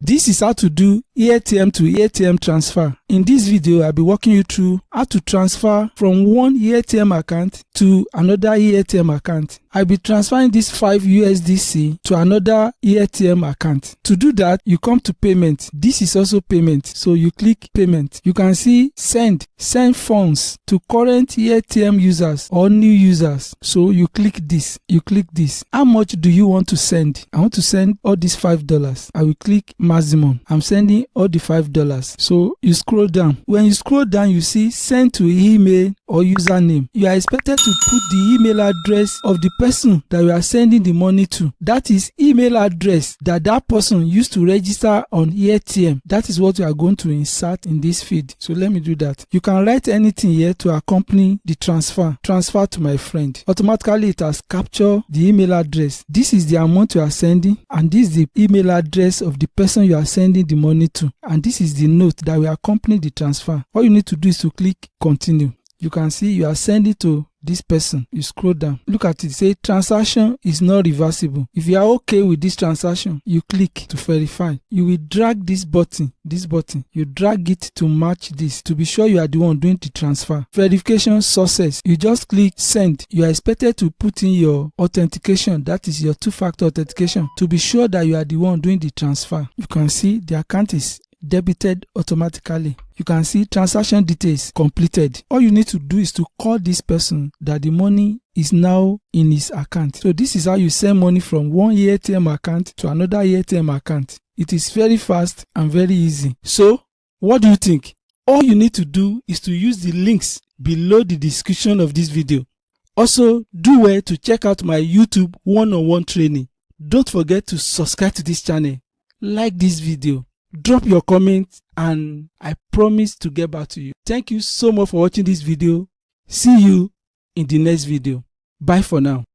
This is how to do AirTM to AirTM transfer. In this video, I'll be walking you through how to transfer from one AirTM account to another AirTM account. I'll be transferring this 5 USDC to another AirTM account. To do that, you come to payment. This is also payment, so you click payment. You can see send funds to current AirTM users or new users. So you click this. How much do you want to send? I want to send all these $5. I will click maximum. I'm sending all the $5. So you scroll down. When you scroll down, you see send to email or username. You are expected to put the email address of the person that you are sending the money to. That is email address that person used to register on AirTM. That is what you are going to insert in this feed. So let me do that. You can write anything here to accompany the transfer. Transfer to my friend. Automatically it has captured the email address. This is the amount you are sending, and this is the email address of the person you are sending the money to, and this is the note that will accompany the transfer. All you need to do is to click continue. You can see you are sending to this person. You scroll down, look at it, say transaction is not reversible. If you are okay with this transaction, you click to verify. You will drag this button, you drag it to match this to be sure you are the one doing the transfer. Verification success. You just click send. You are expected to put in your authentication, that is your two-factor authentication, to be sure that you are the one doing the transfer. You can see the account is debited automatically. You can see transaction details completed. All you need to do is to call this person that the money is now in his account. So this is how you send money from one AirTM account to another AirTM account. It is very fast and very easy. So what do you think? All you need to do is to use the links below the description of this video. Also, do well to check out my YouTube one-on-one training. Don't forget to subscribe to this channel, like this video, drop your comments, and I promise to get back to you. Thank you so much for watching this video. See you in the next video. Bye for now.